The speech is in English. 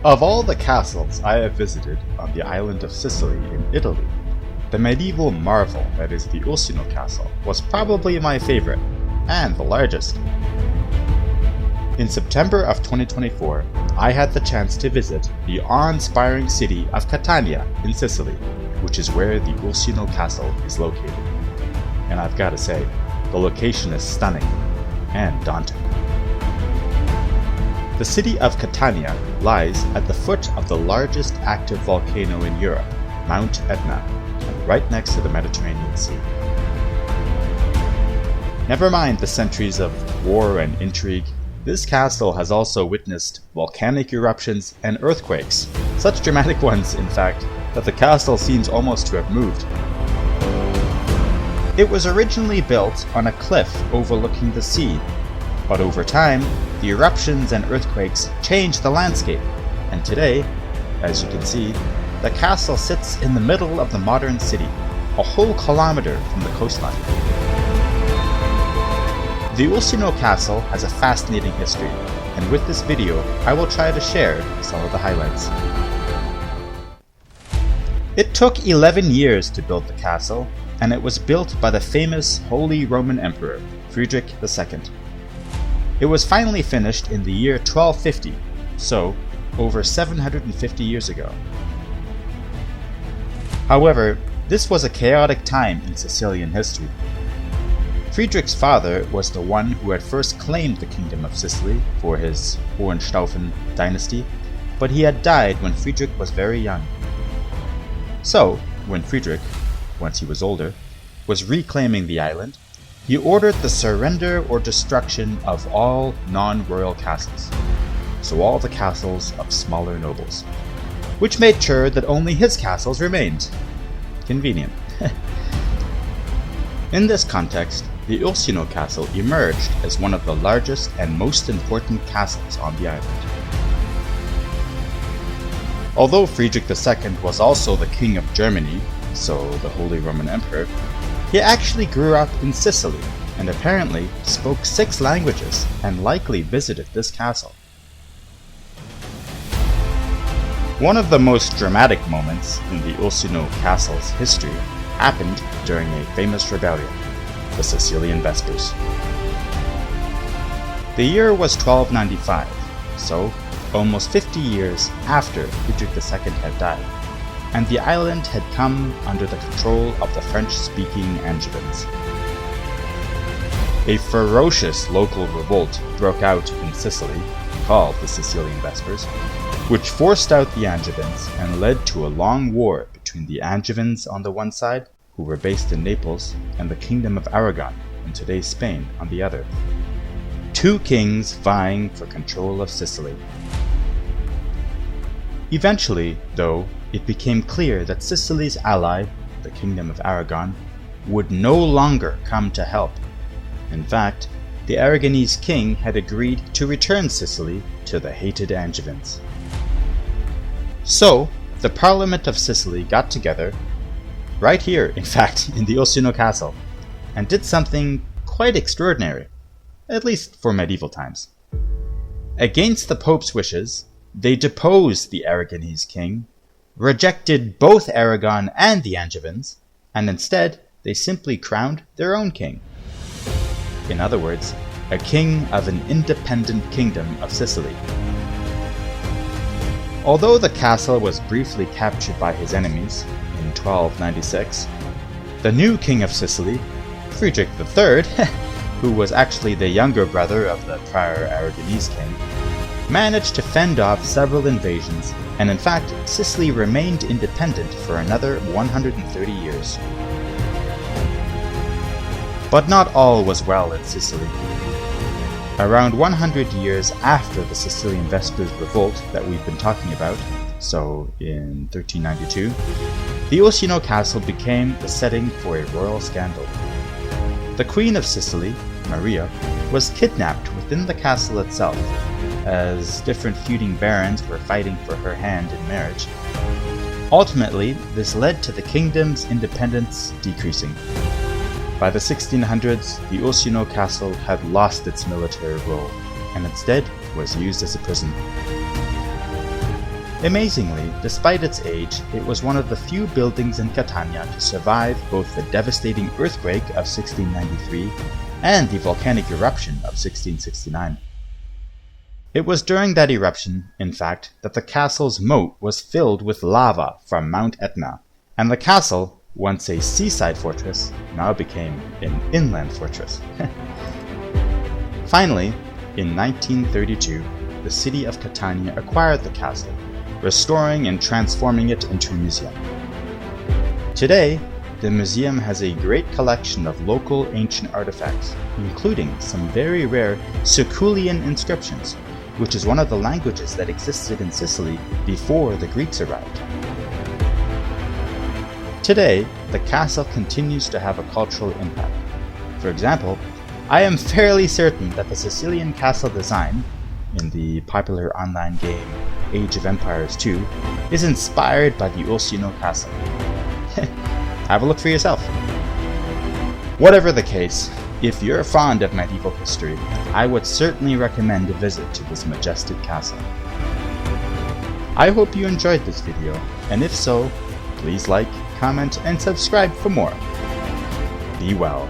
Of all the castles I have visited on the island of Sicily in Italy, the medieval marvel that is the Ursino castle was probably my favorite, and the largest. In September of 2024, I had the chance to visit the awe-inspiring city of Catania in Sicily, which is where the Ursino castle is located. And I've got to say, the location is stunning and daunting. The city of Catania lies at the foot of the largest active volcano in Europe, Mount Etna, and right next to the Mediterranean Sea. Never mind the centuries of war and intrigue, this castle has also witnessed volcanic eruptions and earthquakes, such dramatic ones, in fact, that the castle seems almost to have moved. It was originally built on a cliff overlooking the sea, but over time, the eruptions and earthquakes changed the landscape, and today, as you can see, the castle sits in the middle of the modern city, a whole kilometer from the coastline. The Ursino castle has a fascinating history, and with this video, I will try to share some of the highlights. It took 11 years to build the castle, and it was built by the famous Holy Roman Emperor, Frederick II. It was finally finished in the year 1250, so over 750 years ago. However, this was a chaotic time in Sicilian history. Frederick's father was the one who had first claimed the kingdom of Sicily for his Hohenstaufen dynasty, but he had died when Frederick was very young. So, when Frederick, once he was older, was reclaiming the island, he ordered the surrender or destruction of all non-royal castles, so all the castles of smaller nobles, which made sure that only his castles remained. Convenient. In this context, the Ursino castle emerged as one of the largest and most important castles on the island. Although Frederick II was also the King of Germany, so the Holy Roman Emperor, he actually grew up in Sicily and apparently spoke 6 languages and likely visited this castle. One of the most dramatic moments in the Ursino castle's history happened during a famous rebellion, the Sicilian Vespers. The year was 1295, so almost 50 years after Frederick II had died, and the island had come under the control of the French-speaking Angevins. A ferocious local revolt broke out in Sicily, called the Sicilian Vespers, which forced out the Angevins and led to a long war between the Angevins on the one side, who were based in Naples, and the Kingdom of Aragon, in today's Spain, on the other. 2 kings vying for control of Sicily. Eventually, though, it became clear that Sicily's ally, the Kingdom of Aragon, would no longer come to help. In fact, the Aragonese king had agreed to return Sicily to the hated Angevins. So, the Parliament of Sicily got together, right here, in fact, in the Ursino castle, and did something quite extraordinary, at least for medieval times. Against the Pope's wishes, they deposed the Aragonese king, rejected both Aragon and the Angevins, and instead they simply crowned their own king. In other words, a king of an independent kingdom of Sicily. Although the castle was briefly captured by his enemies in 1296, the new king of Sicily, Frederick III, who was actually the younger brother of the prior Aragonese king, managed to fend off several invasions, and in fact, Sicily remained independent for another 130 years. But not all was well in Sicily. Around 100 years after the Sicilian Vespers revolt that we've been talking about, so in 1392, the Ursino castle became the setting for a royal scandal. The Queen of Sicily, Maria, was kidnapped within the castle itself, as different feuding barons were fighting for her hand in marriage. Ultimately, this led to the kingdom's independence decreasing. By the 1600s, the Ursino castle had lost its military role, and instead was used as a prison. Amazingly, despite its age, it was one of the few buildings in Catania to survive both the devastating earthquake of 1693 and the volcanic eruption of 1669. It was during that eruption, in fact, that the castle's moat was filled with lava from Mount Etna, and the castle, once a seaside fortress, now became an inland fortress. Finally, in 1932, the city of Catania acquired the castle, restoring and transforming it into a museum. Today, the museum has a great collection of local ancient artifacts, including some very rare Sicilian inscriptions, which is one of the languages that existed in Sicily before the Greeks arrived. Today, the castle continues to have a cultural impact. For example, I am fairly certain that the Sicilian castle design, in the popular online game Age of Empires 2, is inspired by the Ursino castle. Have a look for yourself. Whatever the case, if you're fond of medieval history, I would certainly recommend a visit to this majestic castle. I hope you enjoyed this video, and if so, please like, comment, and subscribe for more. Be well.